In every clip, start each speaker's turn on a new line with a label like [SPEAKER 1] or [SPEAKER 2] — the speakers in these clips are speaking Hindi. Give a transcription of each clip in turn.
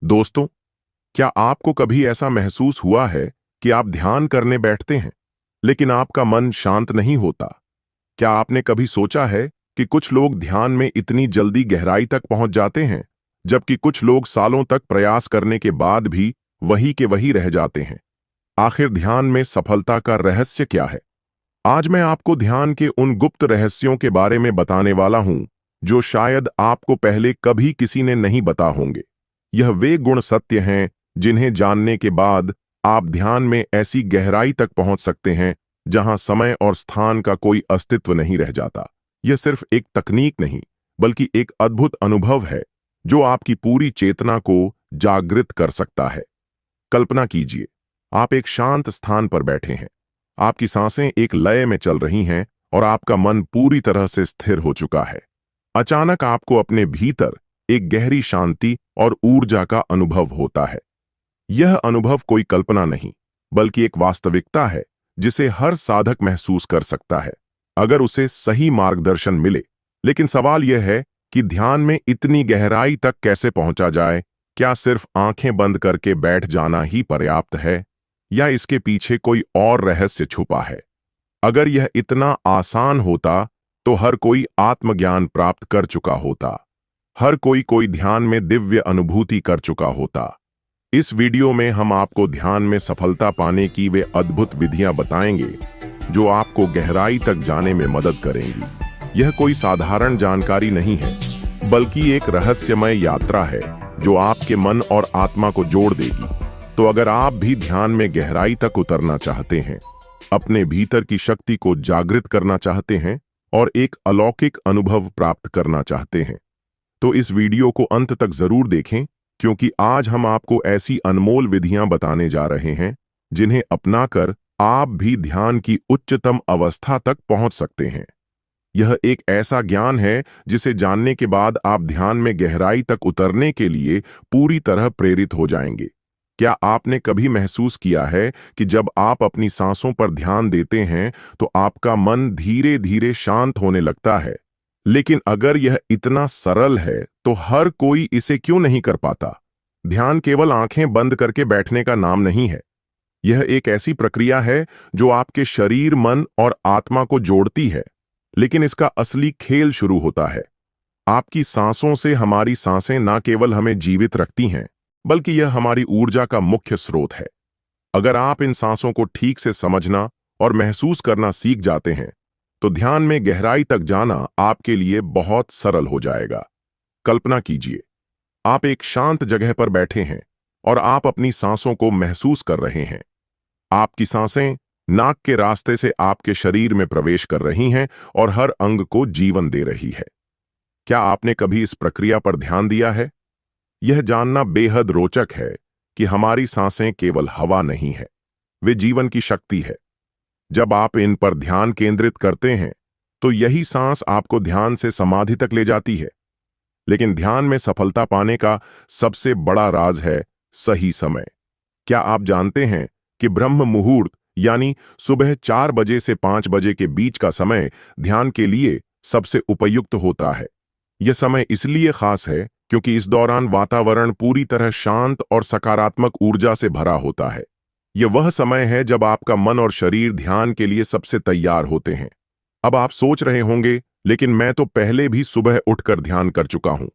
[SPEAKER 1] दोस्तों, क्या आपको कभी ऐसा महसूस हुआ है कि आप ध्यान करने बैठते हैं, लेकिन आपका मन शांत नहीं होता? क्या आपने कभी सोचा है कि कुछ लोग ध्यान में इतनी जल्दी गहराई तक पहुंच जाते हैं, जबकि कुछ लोग सालों तक प्रयास करने के बाद भी वही के वही रह जाते हैं? आखिर ध्यान में सफलता का रहस्य क्या है? आज मैं आपको ध्यान के उन गुप्त रहस्यों के बारे में बताने वाला हूं, जो शायद आपको पहले कभी किसी ने नहीं बता होंगे। यह वे गुण सत्य हैं जिन्हें जानने के बाद आप ध्यान में ऐसी गहराई तक पहुंच सकते हैं जहां समय और स्थान का कोई अस्तित्व नहीं रह जाता। यह सिर्फ एक तकनीक नहीं, बल्कि एक अद्भुत अनुभव है जो आपकी पूरी चेतना को जागृत कर सकता है। कल्पना कीजिए, आप एक शांत स्थान पर बैठे हैं। आपकी सांसें एक लय में चल रही हैं और आपका मन पूरी तरह से स्थिर हो चुका है। अचानक आपको अपने भीतर एक गहरी शांति और ऊर्जा का अनुभव होता है। यह अनुभव कोई कल्पना नहीं, बल्कि एक वास्तविकता है जिसे हर साधक महसूस कर सकता है, अगर उसे सही मार्गदर्शन मिले। लेकिन सवाल यह है कि ध्यान में इतनी गहराई तक कैसे पहुंचा जाए? क्या सिर्फ आंखें बंद करके बैठ जाना ही पर्याप्त है, या इसके पीछे कोई और रहस्य छुपा है? अगर यह इतना आसान होता तो हर कोई आत्मज्ञान प्राप्त कर चुका होता। हर कोई ध्यान में दिव्य अनुभूति कर चुका होता। इस वीडियो में हम आपको ध्यान में सफलता पाने की वे अद्भुत विधियां बताएंगे जो आपको गहराई तक जाने में मदद करेंगी। यह कोई साधारण जानकारी नहीं है, बल्कि एक रहस्यमय यात्रा है जो आपके मन और आत्मा को जोड़ देगी। तो अगर आप भी ध्यान में गहराई तक उतरना चाहते हैं, अपने भीतर की शक्ति को जागृत करना चाहते हैं और एक अलौकिक अनुभव प्राप्त करना चाहते हैं, तो इस वीडियो को अंत तक जरूर देखें, क्योंकि आज हम आपको ऐसी अनमोल विधियां बताने जा रहे हैं जिन्हें अपनाकर आप भी ध्यान की उच्चतम अवस्था तक पहुंच सकते हैं। यह एक ऐसा ज्ञान है जिसे जानने के बाद आप ध्यान में गहराई तक उतरने के लिए पूरी तरह प्रेरित हो जाएंगे। क्या आपने कभी महसूस किया है कि जब आप अपनी सांसों पर ध्यान देते हैं तो आपका मन धीरे धीरे शांत होने लगता है? लेकिन अगर यह इतना सरल है तो हर कोई इसे क्यों नहीं कर पाता? ध्यान केवल आंखें बंद करके बैठने का नाम नहीं है। यह एक ऐसी प्रक्रिया है जो आपके शरीर, मन और आत्मा को जोड़ती है। लेकिन इसका असली खेल शुरू होता है आपकी सांसों से। हमारी सांसें न केवल हमें जीवित रखती हैं, बल्कि यह हमारी ऊर्जा का मुख्य स्रोत है। अगर आप इन सांसों को ठीक से समझना और महसूस करना सीख जाते हैं, तो ध्यान में गहराई तक जाना आपके लिए बहुत सरल हो जाएगा। कल्पना कीजिए, आप एक शांत जगह पर बैठे हैं और आप अपनी सांसों को महसूस कर रहे हैं। आपकी सांसें नाक के रास्ते से आपके शरीर में प्रवेश कर रही हैं और हर अंग को जीवन दे रही है। क्या आपने कभी इस प्रक्रिया पर ध्यान दिया है? यह जानना बेहद रोचक है कि हमारी सांसें केवल हवा नहीं है, वे जीवन की शक्ति है। जब आप इन पर ध्यान केंद्रित करते हैं, तो यही सांस आपको ध्यान से समाधि तक ले जाती है। लेकिन ध्यान में सफलता पाने का सबसे बड़ा राज है सही समय। क्या आप जानते हैं कि ब्रह्म मुहूर्त यानी सुबह 4 बजे से 5 बजे के बीच का समय ध्यान के लिए सबसे उपयुक्त होता है? यह समय इसलिए खास है क्योंकि इस दौरान वातावरण पूरी तरह शांत और सकारात्मक ऊर्जा से भरा होता है। यह वह समय है जब आपका मन और शरीर ध्यान के लिए सबसे तैयार होते हैं। अब आप सोच रहे होंगे, लेकिन मैं तो पहले भी सुबह उठकर ध्यान कर चुका हूं,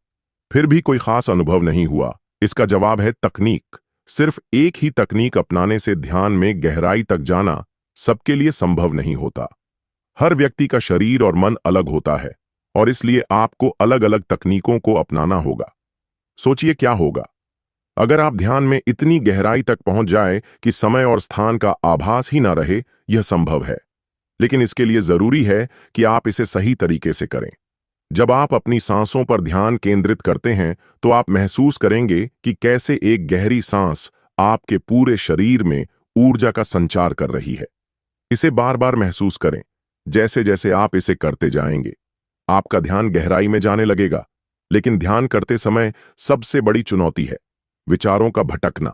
[SPEAKER 1] फिर भी कोई खास अनुभव नहीं हुआ। इसका जवाब है तकनीक। सिर्फ एक ही तकनीक अपनाने से ध्यान में गहराई तक जाना सबके लिए संभव नहीं होता। हर व्यक्ति का शरीर और मन अलग होता है, और इसलिए आपको अलग अलग तकनीकों को अपनाना होगा। सोचिए क्या होगा अगर आप ध्यान में इतनी गहराई तक पहुंच जाए कि समय और स्थान का आभास ही ना रहे। यह संभव है, लेकिन इसके लिए जरूरी है कि आप इसे सही तरीके से करें। जब आप अपनी सांसों पर ध्यान केंद्रित करते हैं, तो आप महसूस करेंगे कि कैसे एक गहरी सांस आपके पूरे शरीर में ऊर्जा का संचार कर रही है। इसे बार बार महसूस करें। जैसे जैसे आप इसे करते जाएंगे, आपका ध्यान गहराई में जाने लगेगा। लेकिन ध्यान करते समय सबसे बड़ी चुनौती है विचारों का भटकना।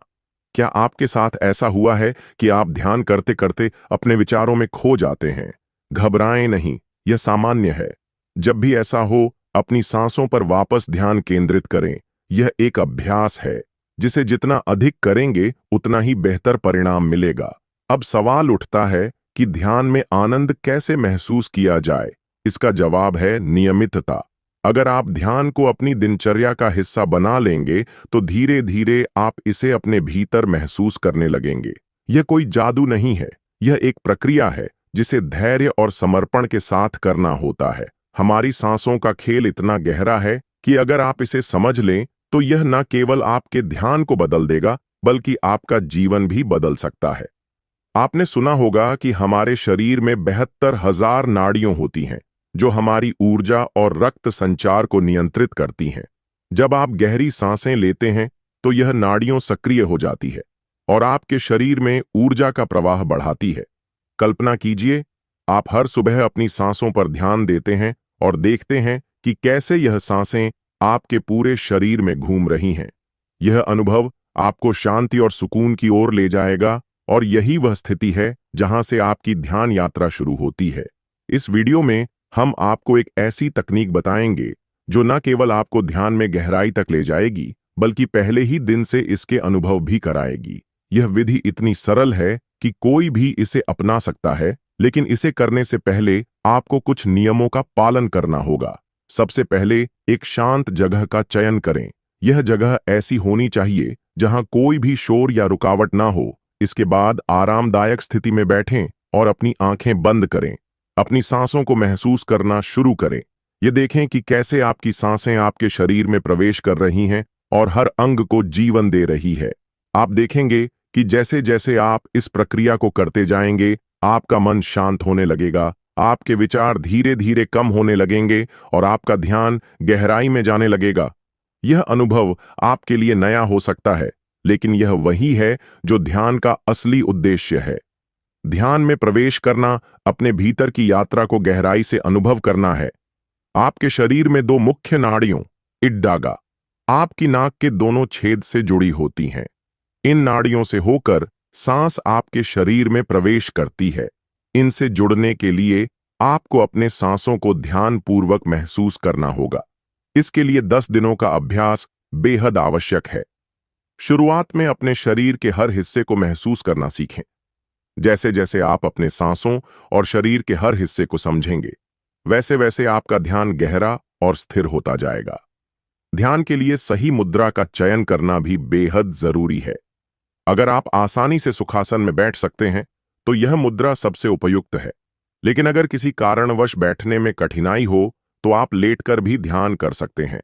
[SPEAKER 1] क्या आपके साथ ऐसा हुआ है कि आप ध्यान करते करते अपने विचारों में खो जाते हैं? घबराएं नहीं, यह सामान्य है। जब भी ऐसा हो, अपनी सांसों पर वापस ध्यान केंद्रित करें। यह एक अभ्यास है जिसे जितना अधिक करेंगे उतना ही बेहतर परिणाम मिलेगा। अब सवाल उठता है कि ध्यान में आनंद कैसे महसूस किया जाए। इसका जवाब है नियमितता। अगर आप ध्यान को अपनी दिनचर्या का हिस्सा बना लेंगे तो धीरे धीरे आप इसे अपने भीतर महसूस करने लगेंगे। यह कोई जादू नहीं है, यह एक प्रक्रिया है जिसे धैर्य और समर्पण के साथ करना होता है। हमारी सांसों का खेल इतना गहरा है कि अगर आप इसे समझ लें तो यह न केवल आपके ध्यान को बदल देगा बल्कि आपका जीवन भी बदल सकता है। आपने सुना होगा कि हमारे शरीर में 72,000 नाड़ियां होती हैं जो हमारी ऊर्जा और रक्त संचार को नियंत्रित करती हैं। जब आप गहरी सांसें लेते हैं तो यह नाड़ियां सक्रिय हो जाती है और आपके शरीर में ऊर्जा का प्रवाह बढ़ाती है। कल्पना कीजिए, आप हर सुबह अपनी सांसों पर ध्यान देते हैं और देखते हैं कि कैसे यह सांसें आपके पूरे शरीर में घूम रही हैं। यह अनुभव आपको शांति और सुकून की ओर ले जाएगा और यही वह स्थिति है जहां से आपकी ध्यान यात्रा शुरू होती है। इस वीडियो में हम आपको एक ऐसी तकनीक बताएंगे जो न केवल आपको ध्यान में गहराई तक ले जाएगी बल्कि पहले ही दिन से इसके अनुभव भी कराएगी। यह विधि इतनी सरल है कि कोई भी इसे अपना सकता है, लेकिन इसे करने से पहले आपको कुछ नियमों का पालन करना होगा। सबसे पहले एक शांत जगह का चयन करें। यह जगह ऐसी होनी चाहिए जहां कोई भी शोर या रुकावट ना हो। इसके बाद आरामदायक स्थिति में बैठें और अपनी आंखें बंद करें। अपनी सांसों को महसूस करना शुरू करें। ये देखें कि कैसे आपकी सांसें आपके शरीर में प्रवेश कर रही हैं और हर अंग को जीवन दे रही है। आप देखेंगे कि जैसे जैसे आप इस प्रक्रिया को करते जाएंगे, आपका मन शांत होने लगेगा, आपके विचार धीरे धीरे कम होने लगेंगे और आपका ध्यान गहराई में जाने लगेगा। यह अनुभव आपके लिए नया हो सकता है, लेकिन यह वही है जो ध्यान का असली उद्देश्य है। ध्यान में प्रवेश करना अपने भीतर की यात्रा को गहराई से अनुभव करना है। आपके शरीर में दो मुख्य नाड़ियों इड्डागा आपकी नाक के दोनों छेद से जुड़ी होती हैं। इन नाड़ियों से होकर सांस आपके शरीर में प्रवेश करती है। इनसे जुड़ने के लिए आपको अपने सांसों को ध्यानपूर्वक महसूस करना होगा। इसके लिए 10 दिनों का अभ्यास बेहद आवश्यक है। शुरुआत में अपने शरीर के हर हिस्से को महसूस करना सीखें। जैसे जैसे आप अपने सांसों और शरीर के हर हिस्से को समझेंगे, वैसे वैसे आपका ध्यान गहरा और स्थिर होता जाएगा। ध्यान के लिए सही मुद्रा का चयन करना भी बेहद जरूरी है। अगर आप आसानी से सुखासन में बैठ सकते हैं तो यह मुद्रा सबसे उपयुक्त है, लेकिन अगर किसी कारणवश बैठने में कठिनाई हो तो आप लेटकर भी ध्यान कर सकते हैं।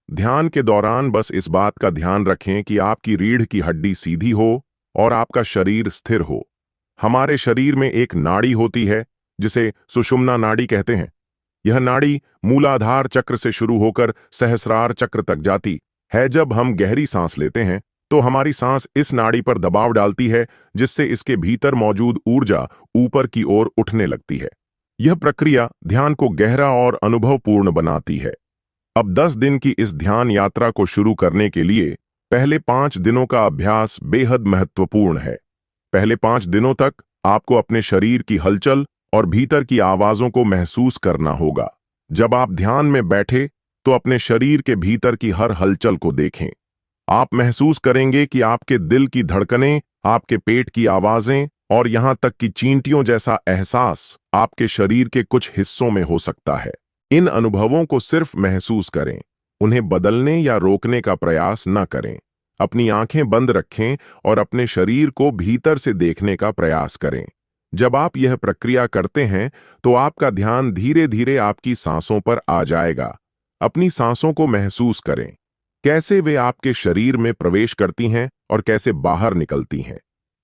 [SPEAKER 1] ध्यान के दौरान बस इस बात का ध्यान रखें कि आपकी रीढ़ की हड्डी सीधी हो और आपका शरीर स्थिर हो। हमारे शरीर में एक नाड़ी होती है जिसे सुषुम्ना नाड़ी कहते हैं। यह नाड़ी मूलाधार चक्र से शुरू होकर सहस्रार चक्र तक जाती है। जब हम गहरी सांस लेते हैं तो हमारी सांस इस नाड़ी पर दबाव डालती है, जिससे इसके भीतर मौजूद ऊर्जा ऊपर की ओर उठने लगती है। यह प्रक्रिया ध्यान को गहरा और अनुभवपूर्ण बनाती है। अब 10 दिन की इस ध्यान यात्रा को शुरू करने के लिए पहले 5 दिनों का अभ्यास बेहद महत्वपूर्ण है। पहले 5 दिनों तक आपको अपने शरीर की हलचल और भीतर की आवाजों को महसूस करना होगा। जब आप ध्यान में बैठे तो अपने शरीर के भीतर की हर हलचल को देखें। आप महसूस करेंगे कि आपके दिल की धड़कनें, आपके पेट की आवाजें और यहां तक कि चींटियों जैसा एहसास आपके शरीर के कुछ हिस्सों में हो सकता है। इन अनुभवों को सिर्फ महसूस करें, उन्हें बदलने या रोकने का प्रयास न करें। अपनी आंखें बंद रखें और अपने शरीर को भीतर से देखने का प्रयास करें। जब आप यह प्रक्रिया करते हैं तो आपका ध्यान धीरे धीरे आपकी सांसों पर आ जाएगा। अपनी सांसों को महसूस करें, कैसे वे आपके शरीर में प्रवेश करती हैं और कैसे बाहर निकलती हैं।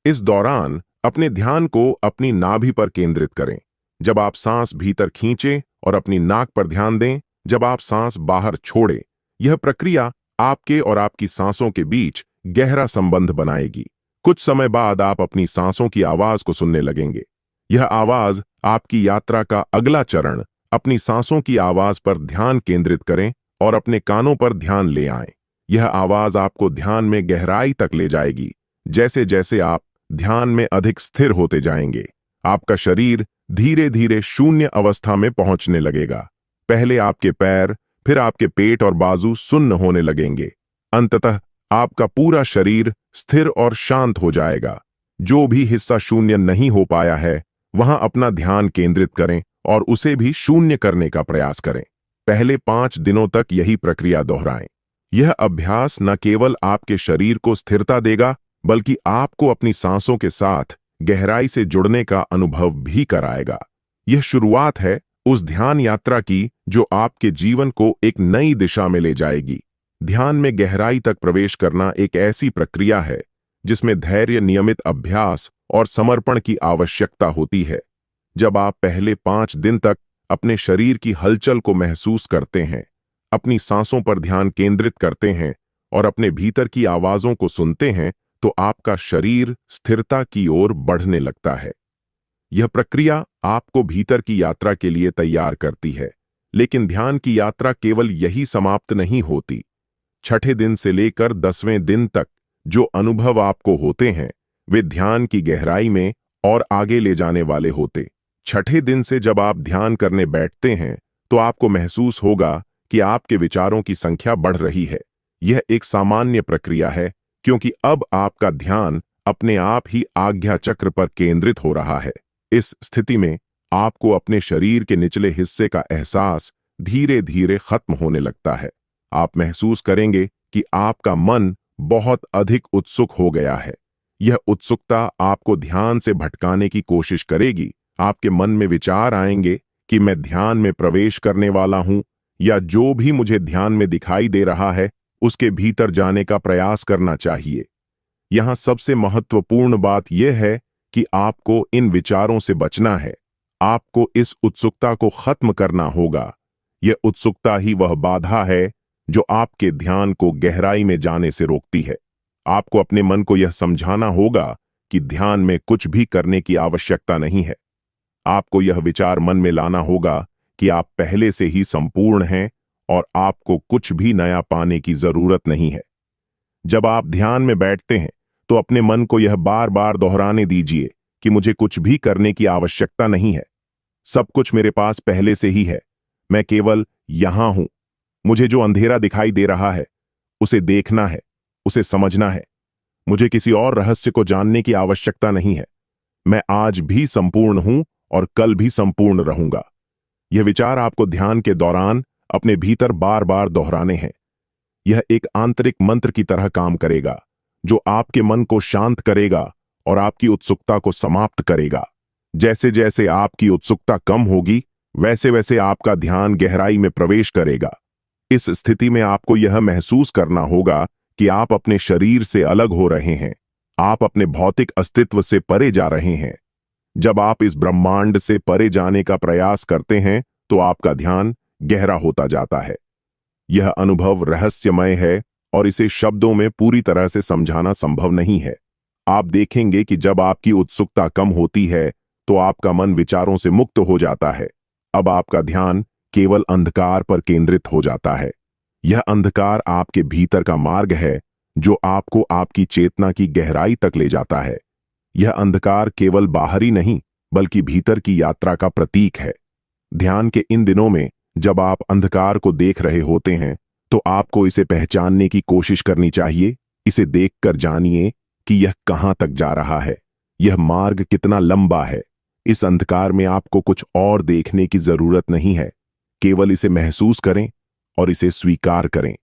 [SPEAKER 1] इस दौरान अपने ध्यान को अपनी नाभि पर केंद्रित करें। जब आप सांस भीतर खींचें और अपनी नाक पर ध्यान दें, जब आप सांस बाहर छोड़ें। यह प्रक्रिया आपके और आपकी सांसों के बीच गहरा संबंध बनाएगी। कुछ समय बाद आप अपनी सांसों की आवाज को सुनने लगेंगे। यह आवाज आपकी यात्रा का अगला चरण। अपनी सांसों की आवाज पर ध्यान केंद्रित करें और अपने कानों पर ध्यान ले आएं। यह आवाज आपको ध्यान में गहराई तक ले जाएगी। जैसे जैसे आप ध्यान में अधिक स्थिर होते जाएंगे, आपका शरीर धीरे धीरे शून्य अवस्था में पहुंचने लगेगा। पहले आपके पैर, फिर आपके पेट और बाजू सुन्न होने लगेंगे। अंततः आपका पूरा शरीर स्थिर और शांत हो जाएगा। जो भी हिस्सा शून्य नहीं हो पाया है, वहां अपना ध्यान केंद्रित करें और उसे भी शून्य करने का प्रयास करें। पहले 5 दिनों तक यही प्रक्रिया दोहराएं। यह अभ्यास न केवल आपके शरीर को स्थिरता देगा, बल्कि आपको अपनी सांसों के साथ गहराई से जुड़ने का अनुभव भी कराएगा। यह शुरुआत है उस ध्यान यात्रा की जो आपके जीवन को एक नई दिशा में ले जाएगी। ध्यान में गहराई तक प्रवेश करना एक ऐसी प्रक्रिया है जिसमें धैर्य, नियमित अभ्यास और समर्पण की आवश्यकता होती है। जब आप पहले 5 दिन तक अपने शरीर की हलचल को महसूस करते हैं, अपनी सांसों पर ध्यान केंद्रित करते हैं और अपने भीतर की आवाजों को सुनते हैं, तो आपका शरीर स्थिरता की ओर बढ़ने लगता है। यह प्रक्रिया आपको भीतर की यात्रा के लिए तैयार करती है, लेकिन ध्यान की यात्रा केवल यही समाप्त नहीं होती। छठे दिन से लेकर 10वें दिन तक जो अनुभव आपको होते हैं, वे ध्यान की गहराई में और आगे ले जाने वाले होते। छठे दिन से जब आप ध्यान करने बैठते हैं, तो आपको महसूस होगा कि आपके विचारों की संख्या बढ़ रही है। यह एक सामान्य प्रक्रिया है, क्योंकि अब आपका ध्यान अपने आप ही आज्ञा चक्र पर केंद्रित हो रहा है। इस स्थिति में आपको अपने शरीर के निचले हिस्से का एहसास धीरे धीरे खत्म होने लगता है। आप महसूस करेंगे कि आपका मन बहुत अधिक उत्सुक हो गया है। यह उत्सुकता आपको ध्यान से भटकाने की कोशिश करेगी। आपके मन में विचार आएंगे कि मैं ध्यान में प्रवेश करने वाला हूं, या जो भी मुझे ध्यान में दिखाई दे रहा है उसके भीतर जाने का प्रयास करना चाहिए। यहां सबसे महत्वपूर्ण बात यह है कि आपको इन विचारों से बचना है। आपको इस उत्सुकता को खत्म करना होगा। यह उत्सुकता ही वह बाधा है जो आपके ध्यान को गहराई में जाने से रोकती है। आपको अपने मन को यह समझाना होगा कि ध्यान में कुछ भी करने की आवश्यकता नहीं है। आपको यह विचार मन में लाना होगा कि आप पहले से ही संपूर्ण हैं और आपको कुछ भी नया पाने की जरूरत नहीं है। जब आप ध्यान में बैठते हैं, तो अपने मन को यह बार बार दोहराने दीजिए कि मुझे कुछ भी करने की आवश्यकता नहीं है। सब कुछ मेरे पास पहले से ही है। मैं केवल यहां हूं। मुझे जो अंधेरा दिखाई दे रहा है, उसे देखना है, उसे समझना है। मुझे किसी और रहस्य को जानने की आवश्यकता नहीं है। मैं आज भी संपूर्ण हूं और कल भी संपूर्ण रहूंगा। यह विचार आपको ध्यान के दौरान अपने भीतर बार बार दोहराने हैं। यह एक आंतरिक मंत्र की तरह काम करेगा, जो आपके मन को शांत करेगा और आपकी उत्सुकता को समाप्त करेगा। जैसे जैसे आपकी उत्सुकता कम होगी, वैसे वैसे आपका ध्यान गहराई में प्रवेश करेगा। इस स्थिति में आपको यह महसूस करना होगा कि आप अपने शरीर से अलग हो रहे हैं। आप अपने भौतिक अस्तित्व से परे जा रहे हैं। जब आप इस ब्रह्मांड से परे जाने का प्रयास करते हैं, तो आपका ध्यान गहरा होता जाता है। यह अनुभव रहस्यमय है और इसे शब्दों में पूरी तरह से समझाना संभव नहीं है। आप देखेंगे कि जब आपकी उत्सुकता कम होती है, तो आपका मन विचारों से मुक्त हो जाता है। अब आपका ध्यान केवल अंधकार पर केंद्रित हो जाता है। यह अंधकार आपके भीतर का मार्ग है, जो आपको आपकी चेतना की गहराई तक ले जाता है। यह अंधकार केवल बाहरी नहीं, बल्कि भीतर की यात्रा का प्रतीक है। ध्यान के इन दिनों में जब आप अंधकार को देख रहे होते हैं, तो आपको इसे पहचानने की कोशिश करनी चाहिए। इसे देखकर जानिए कि यह कहां तक जा रहा है, यह मार्ग कितना लंबा है। इस अंधकार में आपको कुछ और देखने की जरूरत नहीं है। केवल इसे महसूस करें और इसे स्वीकार करें।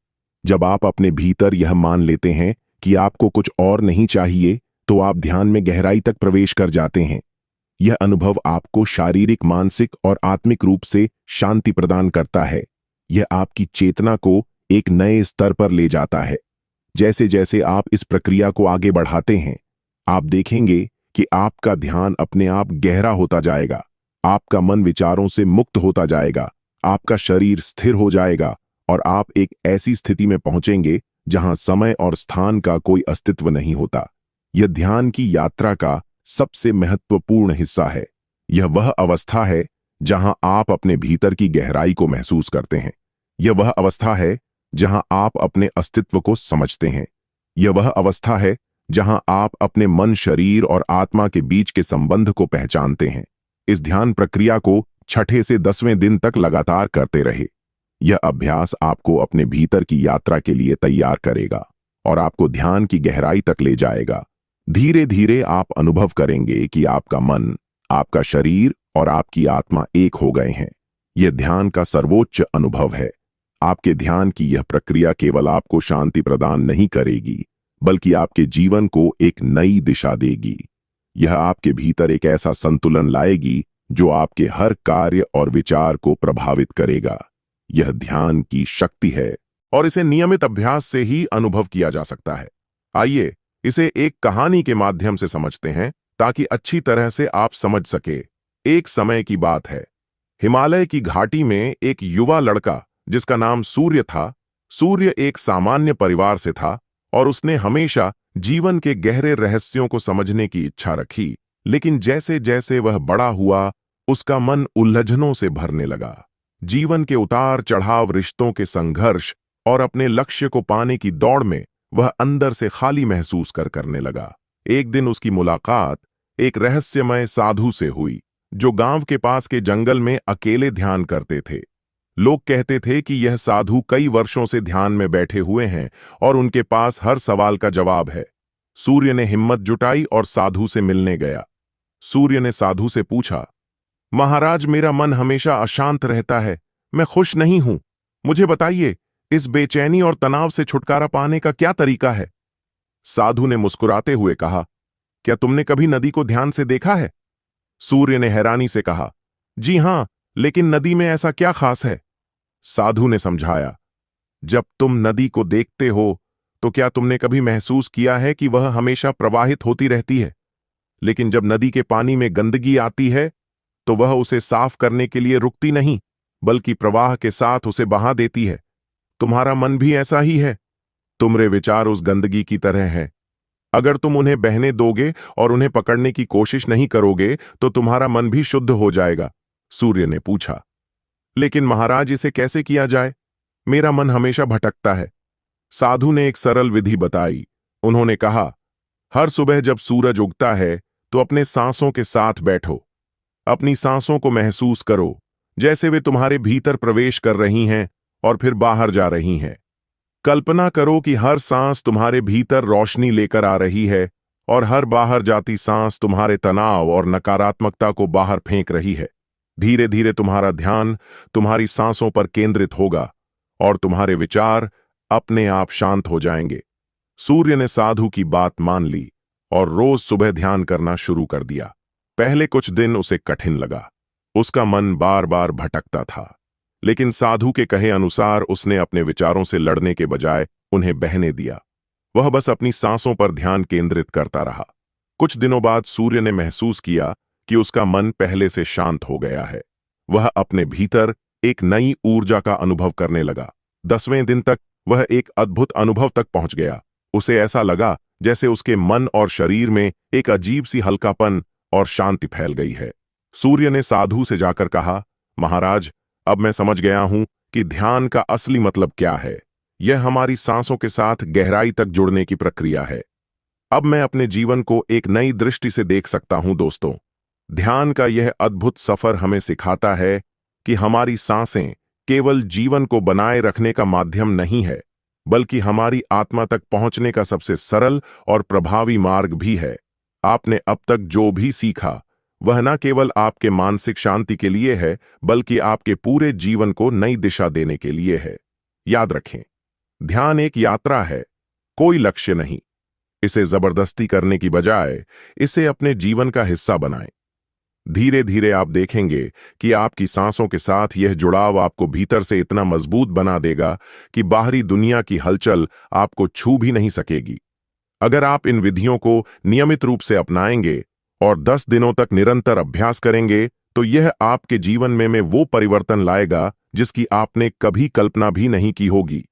[SPEAKER 1] जब आप अपने भीतर यह मान लेते हैं कि आपको कुछ और नहीं चाहिए, तो आप ध्यान में गहराई तक प्रवेश कर जाते हैं। यह अनुभव आपको शारीरिक, मानसिक और आत्मिक रूप से शांति प्रदान करता है। यह आपकी चेतना को एक नए स्तर पर ले जाता है। जैसे जैसे आप इस प्रक्रिया को आगे बढ़ाते हैं, आप देखेंगे कि आपका ध्यान अपने आप गहरा होता जाएगा। आपका मन विचारों से मुक्त होता जाएगा। आपका शरीर स्थिर हो जाएगा और आप एक ऐसी स्थिति में पहुंचेंगे जहां समय और स्थान का कोई अस्तित्व नहीं होता। यह ध्यान की यात्रा का सबसे महत्वपूर्ण हिस्सा है। यह वह अवस्था है जहां आप अपने भीतर की गहराई को महसूस करते हैं। यह वह अवस्था है जहां आप अपने अस्तित्व को समझते हैं। यह वह अवस्था है जहां आप अपने मन, शरीर और आत्मा के बीच के संबंध को पहचानते हैं। इस ध्यान प्रक्रिया को 6 से 10वें दिन तक लगातार करते रहे। यह अभ्यास आपको अपने भीतर की यात्रा के लिए तैयार करेगा और आपको ध्यान की गहराई तक ले जाएगा। धीरे धीरे आप अनुभव करेंगे कि आपका मन, आपका शरीर और आपकी आत्मा एक हो गए हैं। यह ध्यान का सर्वोच्च अनुभव है। आपके ध्यान की यह प्रक्रिया केवल आपको शांति प्रदान नहीं करेगी, बल्कि आपके जीवन को एक नई दिशा देगी। यह आपके भीतर एक ऐसा संतुलन लाएगी जो आपके हर कार्य और विचार को प्रभावित करेगा। यह ध्यान की शक्ति है और इसे नियमित अभ्यास से ही अनुभव किया जा सकता है। आइए इसे एक कहानी के माध्यम से समझते हैं ताकि अच्छी तरह से आप समझ सके। एक समय की बात है। हिमालय की घाटी में एक युवा लड़का जिसका नाम सूर्य था। सूर्य एक सामान्य परिवार से था और उसने हमेशा जीवन के गहरे रहस्यों को समझने की इच्छा रखी। लेकिन जैसे जैसे वह बड़ा हुआ, उसका मन उलझनों से भरने लगा। जीवन के उतार चढ़ाव, रिश्तों के संघर्ष और अपने लक्ष्य को पाने की दौड़ में वह अंदर से खाली महसूस करने लगा। एक दिन उसकी मुलाकात एक रहस्यमय साधु से हुई जो गांव के पास के जंगल में अकेले ध्यान करते थे। लोग कहते थे कि यह साधु कई वर्षों से ध्यान में बैठे हुए हैं और उनके पास हर सवाल का जवाब है। सूर्य ने हिम्मत जुटाई और साधु से मिलने गया। सूर्य ने साधु से पूछा, महाराज, मेरा मन हमेशा अशांत रहता है, मैं खुश नहीं हूं। मुझे बताइए, इस बेचैनी और तनाव से छुटकारा पाने का क्या तरीका है? साधु ने मुस्कुराते हुए कहा, क्या तुमने कभी नदी को ध्यान से देखा है? सूर्य ने हैरानी से कहा, जी हां, लेकिन नदी में ऐसा क्या खास है? साधु ने समझाया, जब तुम नदी को देखते हो तो क्या तुमने कभी महसूस किया है कि वह हमेशा प्रवाहित होती रहती है, लेकिन जब नदी के पानी में गंदगी आती है तो वह उसे साफ करने के लिए रुकती नहीं, बल्कि प्रवाह के साथ उसे बहा देती है। तुम्हारा मन भी ऐसा ही है। तुम्हारे विचार उस गंदगी की तरह हैं। अगर तुम उन्हें बहने दोगे और उन्हें पकड़ने की कोशिश नहीं करोगे तो तुम्हारा मन भी शुद्ध हो जाएगा। सूर्य ने पूछा, लेकिन महाराज, इसे कैसे किया जाए? मेरा मन हमेशा भटकता है। साधु ने एक सरल विधि बताई। उन्होंने कहा, हर सुबह जब सूरज उगता है तो अपने सांसों के साथ बैठो। अपनी सांसों को महसूस करो जैसे वे तुम्हारे भीतर प्रवेश कर रही हैं और फिर बाहर जा रही हैं। कल्पना करो कि हर सांस तुम्हारे भीतर रोशनी लेकर आ रही है और हर बाहर जाती सांस तुम्हारे तनाव और नकारात्मकता को बाहर फेंक रही है। धीरे धीरे तुम्हारा ध्यान तुम्हारी सांसों पर केंद्रित होगा और तुम्हारे विचार अपने आप शांत हो जाएंगे। सूर्य ने साधु की बात मान ली और रोज सुबह ध्यान करना शुरू कर दिया। पहले कुछ दिन उसे कठिन लगा। उसका मन बार बार भटकता था, लेकिन साधु के कहे अनुसार उसने अपने विचारों से लड़ने के बजाय उन्हें बहने दिया। वह बस अपनी सांसों पर ध्यान केंद्रित करता रहा। कुछ दिनों बाद सूर्य ने महसूस किया कि उसका मन पहले से शांत हो गया है। वह अपने भीतर एक नई ऊर्जा का अनुभव करने लगा। 10वें दिन तक वह एक अद्भुत अनुभव तक पहुंच गया। उसे ऐसा लगा जैसे उसके मन और शरीर में एक अजीब सी हल्कापन और शांति फैल गई है। सूर्य ने साधु से जाकर कहा, महाराज, अब मैं समझ गया हूं कि ध्यान का असली मतलब क्या है। यह हमारी सांसों के साथ गहराई तक जुड़ने की प्रक्रिया है। अब मैं अपने जीवन को एक नई दृष्टि से देख सकता हूं। दोस्तों, ध्यान का यह अद्भुत सफर हमें सिखाता है कि हमारी सांसें केवल जीवन को बनाए रखने का माध्यम नहीं है, बल्कि हमारी आत्मा तक पहुंचने का सबसे सरल और प्रभावी मार्ग भी है। आपने अब तक जो भी सीखा वह न केवल आपके मानसिक शांति के लिए है, बल्कि आपके पूरे जीवन को नई दिशा देने के लिए है। याद रखें, ध्यान एक यात्रा है, कोई लक्ष्य नहीं। इसे जबरदस्ती करने की बजाय इसे अपने जीवन का हिस्सा बनाएं। धीरे धीरे आप देखेंगे कि आपकी सांसों के साथ यह जुड़ाव आपको भीतर से इतना मजबूत बना देगा कि बाहरी दुनिया की हलचल आपको छू भी नहीं सकेगी। अगर आप इन विधियों को नियमित रूप से अपनाएंगे और 10 दिनों तक निरंतर अभ्यास करेंगे तो यह आपके जीवन में वो परिवर्तन लाएगा जिसकी आपने कभी कल्पना भी नहीं की होगी।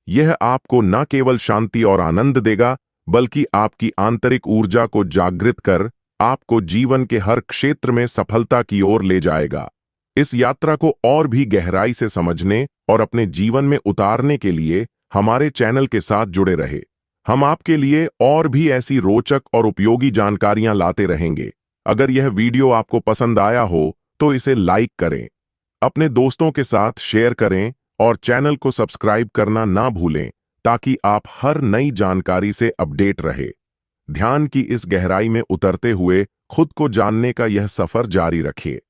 [SPEAKER 1] यह आपको न केवल शांति और आनंद देगा, बल्कि आपकी आंतरिक ऊर्जा को जागृत कर आपको जीवन के हर क्षेत्र में सफलता की ओर ले जाएगा। इस यात्रा को और भी गहराई से समझने और अपने जीवन में उतारने के लिए हमारे चैनल के साथ जुड़े रहे। हम आपके लिए और भी ऐसी रोचक और उपयोगी जानकारियां लाते रहेंगे। अगर यह वीडियो आपको पसंद आया हो तो इसे लाइक करें, अपने दोस्तों के साथ शेयर करें और चैनल को सब्सक्राइब करना ना भूलें ताकि आप हर नई जानकारी से अपडेट रहे। ध्यान की इस गहराई में उतरते हुए खुद को जानने का यह सफर जारी रखिए।